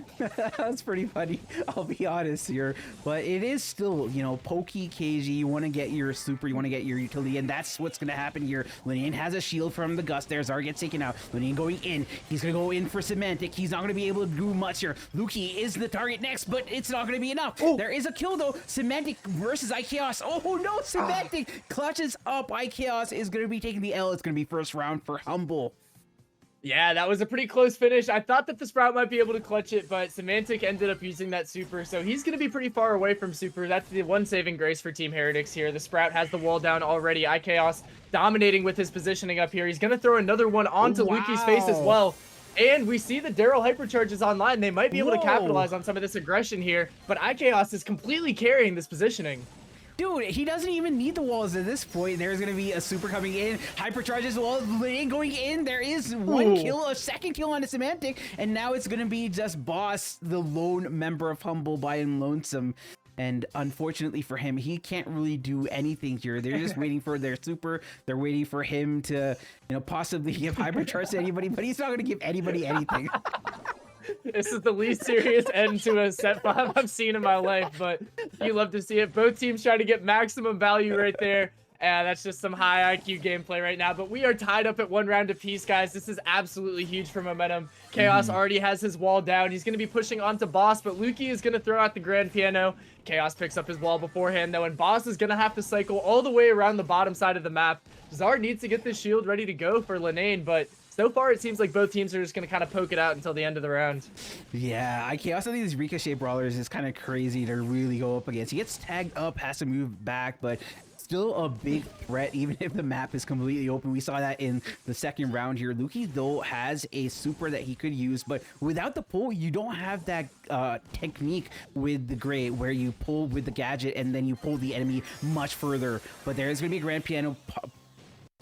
That's pretty funny, I'll be honest here. But it is still, you know, pokey, cagey. You want to get your super, you want to get your utility, and that's what's going to happen here. Linane has a shield from the Gus there. Zar gets taken out. Linane going in. He's going to go in for Semantic. He's not going to be able to do much here. LUKII is the target next, but it's not going to be enough. Oh. There is a kill though. Semantic versus iKaos. Oh no, Semantic clutches up. iKaos is going to be taking the L. It's going to be first round for Humble. Yeah, that was a pretty close finish. I thought that the Sprout might be able to clutch it, but Semantic ended up using that super, so he's going to be pretty far away from super. That's the one saving grace for Team Heretics here. The Sprout has the wall down already. iKaos dominating with his positioning up here. He's going to throw another one onto LUKII's face as well. And we see the Daryl hypercharge is online. They might be able to capitalize on some of this aggression here, but iKaos is completely carrying this positioning. Dude, he doesn't even need the walls at this point. There's going to be a super coming in. Hypercharge as well. Lane going in. There is one kill, a second kill on a Semantic. And now it's going to be just Boss, the lone member of Humble by him lonesome. And unfortunately for him, he can't really do anything here. They're just waiting for their super. They're waiting for him to, you know, possibly give hypercharge to anybody, but he's not going to give anybody anything. This is the least serious end to a set 5 I've seen in my life, but you love to see it. Both teams trying to get maximum value right there. And that's just some high IQ gameplay right now. But we are tied up at 1 round apiece, guys. This is absolutely huge for momentum. Chaos already has his wall down. He's going to be pushing onto Boss, but LUKII is going to throw out the grand piano. Chaos picks up his wall beforehand, though, and Boss is going to have to cycle all the way around the bottom side of the map. Zar needs to get this shield ready to go for Linane, but so far, it seems like both teams are just going to kind of poke it out until the end of the round. Yeah, iKaos of these Ricochet brawlers is kind of crazy to really go up against. He gets tagged up, has to move back, but still a big threat, even if the map is completely open. We saw that in the second round here. LUKII, though, has a super that he could use, but without the pull, you don't have that technique with the Gray, where you pull with the gadget and then you pull the enemy much further. But there is going to be a grand piano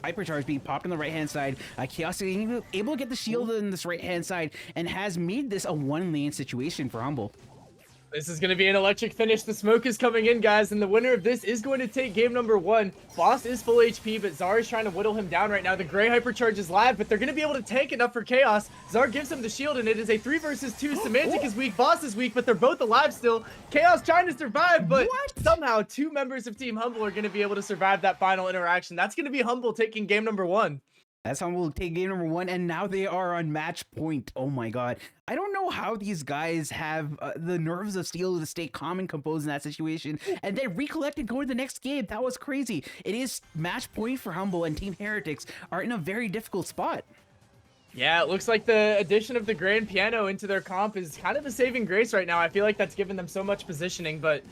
hypercharge being popped on the right hand side. Chaos is able to get the shield on this right hand side and has made this a 1-lane situation for Humble. This is going to be an electric finish. The smoke is coming in, guys, and the winner of this is going to take game number 1. Boss is full HP, but Zar is trying to whittle him down right now. The gray hypercharge is live, but they're going to be able to tank enough for Chaos. Zar gives him the shield, and it is a 3 versus 2. Semantic is weak, Boss is weak, but they're both alive still. Chaos trying to survive, but somehow 2 members of Team Humble are going to be able to survive that final interaction. That's going to be Humble taking game number 1. That's how we'll take game number 1, and now they are on match point. Oh my god. I don't know how these guys have the nerves of steel to stay calm and composed in that situation, and then recollect and go to the next game. That was crazy. It is match point for Humble, and Team Heretics are in a very difficult spot. Yeah, it looks like the addition of the grand piano into their comp is kind of a saving grace right now. I feel like that's given them so much positioning, but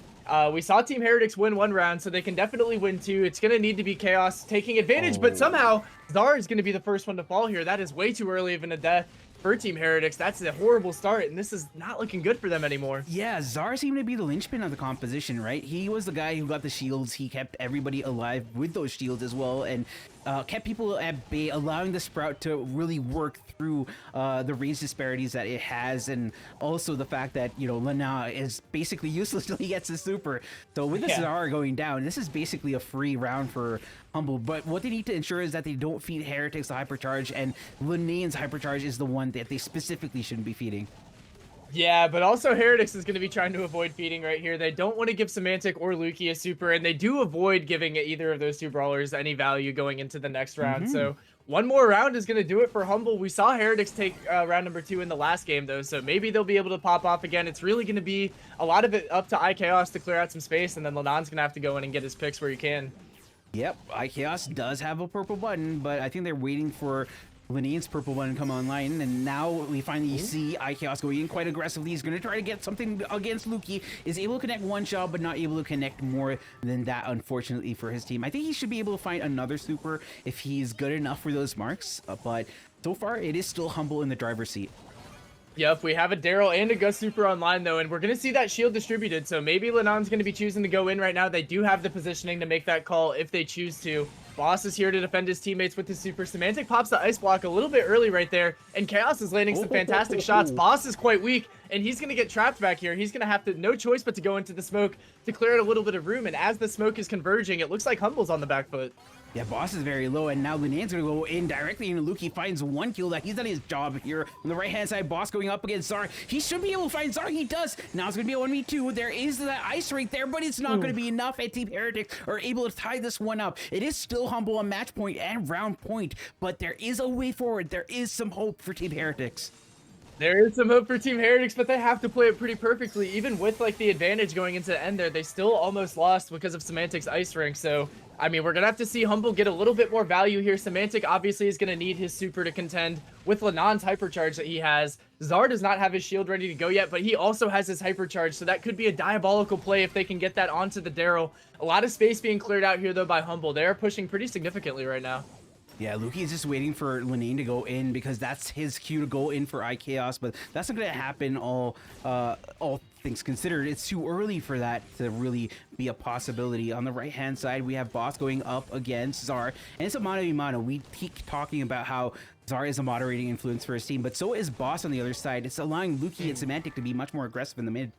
we saw Team Heretics win 1 round, so they can definitely win 2. It's going to need to be Chaos taking advantage, but somehow Zar is going to be the first one to fall here. That is way too early of a death for Team Heretics. That's a horrible start, and this is not looking good for them anymore. Yeah, Zar seemed to be the linchpin of the composition, right? He was the guy who got the shields. He kept everybody alive with those shields as well, and kept people at bay, allowing the Sprout to really work through the range disparities that it has, and also the fact that, you know, Lana is basically useless till he gets his super. So with the Zar going down, this is basically a free round for Humble, but what they need to ensure is that they don't feed Heretics the hypercharge, and Lanane's hypercharge is the one that they specifically shouldn't be feeding. Yeah, but also Heretics is going to be trying to avoid feeding right here. They don't want to give Semantic or LUKII a super, and they do avoid giving either of those 2 brawlers any value going into the next round. So 1 more round is going to do it for Humble. We saw Heretics take round number 2 in the last game, though, so maybe they'll be able to pop off again. It's really going to be a lot of it up to iChaos to clear out some space, and then Lanan's going to have to go in and get his picks where he can. Yep, iChaos does have a purple button, but I think they're waiting for Lanane's purple button to come online, and now we finally see iChaos going in quite aggressively. He's going to try to get something against LUKII. Is able to connect 1 shot, but not able to connect more than that, unfortunately, for his team. I think he should be able to find another super if he's good enough for those marks, but so far, it is still Humble in the driver's seat. Yep, we have a Daryl and a Gus super online, though, and we're going to see that shield distributed, so maybe Lanan's going to be choosing to go in right now. They do have the positioning to make that call if they choose to. Boss is here to defend his teammates with his super. Semantic pops the ice block a little bit early right there, and Chaos is landing some fantastic shots. Boss is quite weak, and he's going to get trapped back here. He's going to have to, no choice but to go into the smoke to clear out a little bit of room, and as the smoke is converging, it looks like Humble's on the back foot. Yeah, Boss is very low, and now Lanane's gonna go in directly, and LUKII finds 1 kill. That he's done his job here. On the right-hand side, Boss going up against Zar. He should be able to find Zar. He does. Now it's gonna be a 1v2. There is that ice right there, but it's not gonna be enough, and Team Heretics are able to tie this one up. It is still Humble on match point and round point, but there is a way forward. There is some hope for Team Heretics. There is some hope for Team Heretics, but they have to play it pretty perfectly. Even with like the advantage going into the end there, they still almost lost because of Semantic's ice ring. So, I mean, we're going to have to see Humble get a little bit more value here. Semantic obviously is going to need his super to contend with Lanan's hypercharge that he has. Zar does not have his shield ready to go yet, but he also has his hypercharge, so that could be a diabolical play if they can get that onto the Daryl. A lot of space being cleared out here, though, by Humble. They are pushing pretty significantly right now. Yeah, LUKII is just waiting for Lanane to go in because that's his cue to go in for iChaos, but that's not going to happen all things considered. It's too early for that to really be a possibility. On the right-hand side, we have Boss going up against Zar, and it's a mano-a-mano. We keep talking about how Zar is a moderating influence for his team, but so is Boss on the other side. It's allowing LUKII and Semantic to be much more aggressive in the mid.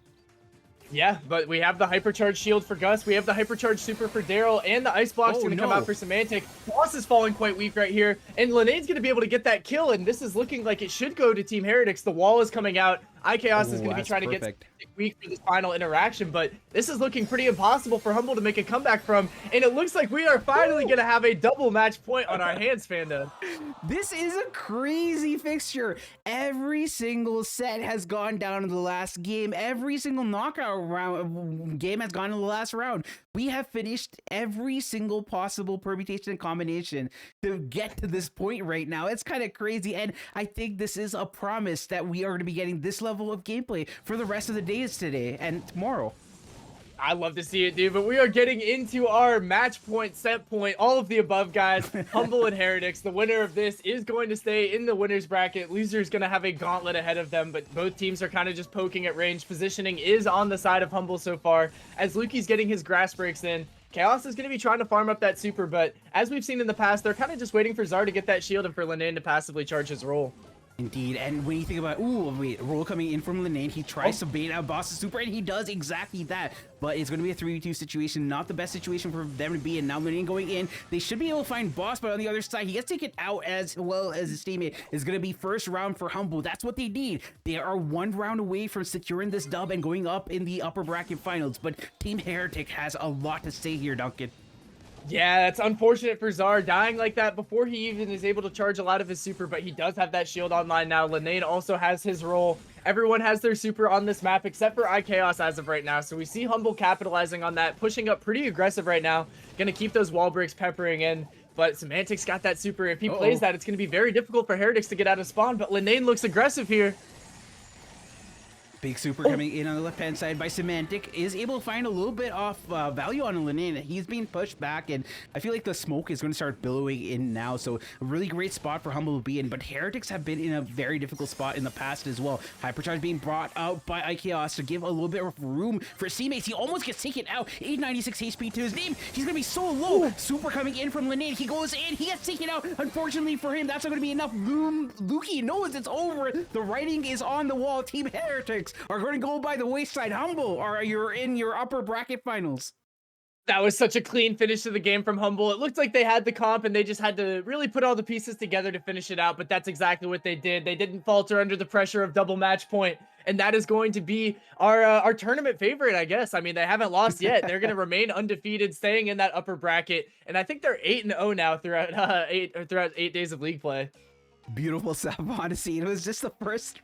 Yeah, but we have the hypercharge shield for Gus. We have the hypercharge super for Daryl, and the ice block's going to come out for Semantic. Boss is falling quite weak right here, and Lanane's going to be able to get that kill, and this is looking like it should go to Team Heretics. The wall is coming out. iChaos is going to be trying to get Semantic weak for this final interaction, but this is looking pretty impossible for Humble to make a comeback from, and it looks like we are finally going to have a double match point on our hands, fandom. This is a crazy fixture. Every single set has gone down in the last game. Every single knockout game has gone in the last round. We have finished every single possible permutation and combination to get to this point right now. It's kind of crazy, and I think this is a promise that we are going to be getting this level of gameplay for the rest of the days today and tomorrow. I love to see it, dude, but we are getting into our match point, set point, all of the above, guys. Humble and Heretics. The winner of this is going to stay in the winner's bracket. Loser's going to have a gauntlet ahead of them, but both teams are kind of just poking at range. Positioning is on the side of Humble so far, as LUKII's getting his grass breaks in. Chaos is going to be trying to farm up that super, but as we've seen in the past, they're kind of just waiting for Zar to get that shield and for Lanane to passively charge his role. Indeed, and when you think about, ooh, wait, roll coming in from Linane, he tries to bait out Boss's super, and he does exactly that. But it's going to be a 3v2 situation, not the best situation for them to be in. Now Linane going in, they should be able to find Boss, but on the other side, he gets taken out as well as his teammate. Is going to be first round for Humble. That's what they need. They are one round away from securing this dub and going up in the upper bracket finals. But Team Heretic has a lot to say here, Duncan. Yeah, that's unfortunate for Czar dying like that before he even is able to charge a lot of his super, but he does have that shield online now. Linane also has his role. Everyone has their super on this map except for iChaos as of right now. So we see Humble capitalizing on that, pushing up pretty aggressive right now. Gonna keep those wall breaks peppering in. But Semantic's got that super. If he plays that, it's gonna be very difficult for Heretics to get out of spawn. But Linane looks aggressive here. Big super coming in on the left-hand side by Semantic, is able to find a little bit off value on Linane. He's being pushed back, and I feel like the smoke is going to start billowing in now, so a really great spot for Humble to be in, but Heretics have been in a very difficult spot in the past as well. Hypercharge being brought out by iChaos to give a little bit of room for his teammates. He almost gets taken out. 896 HP to his name. He's going to be so low. Ooh. Super coming in from Linane. He goes in. He gets taken out. Unfortunately for him, that's not going to be enough. LUKII knows it's over. The writing is on the wall. Team Heretics are going to go by the wayside. Humble, or you're in your upper bracket finals. That was such a clean finish to the game from Humble. It looked like they had the comp and they just had to really put all the pieces together to finish it out, but that's exactly what they did. They didn't falter under the pressure of double match point, and that is going to be our tournament favorite, I guess. I mean, they haven't lost yet. They're going to remain undefeated, staying in that upper bracket, and I think they're 8-0 now throughout 8 days of league play. Beautiful stuff, honestly. It was just the first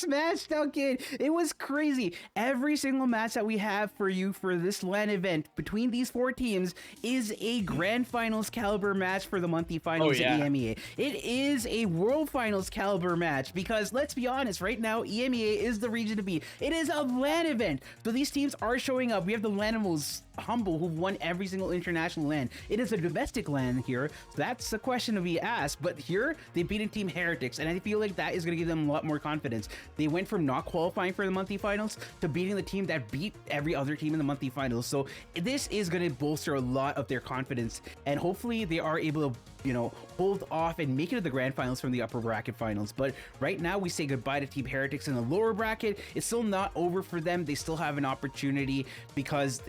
match, Duncan. It was crazy. Every single match that we have for you for this LAN event between these four teams is a grand finals caliber match for the monthly finals at EMEA. It is a world finals caliber match because let's be honest, right now EMEA is the region to beat. It is a LAN event, so these teams are showing up. We have the LANimals Humble, who won every single international LAN. It is a domestic LAN here, so that's a question to be asked, but here they beat Team Heretics, and I feel like that is going to give them a lot more confidence. They went from not qualifying for the monthly finals to beating the team that beat every other team in the monthly finals, so this is going to bolster a lot of their confidence, and hopefully they are able to, you know, hold off and make it to the grand finals from the upper bracket finals. But right now we say goodbye to Team Heretics in the lower bracket. It's still not over for them. They still have an opportunity because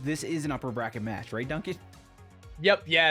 this is an upper bracket match, right, Duncan? Yep, yeah.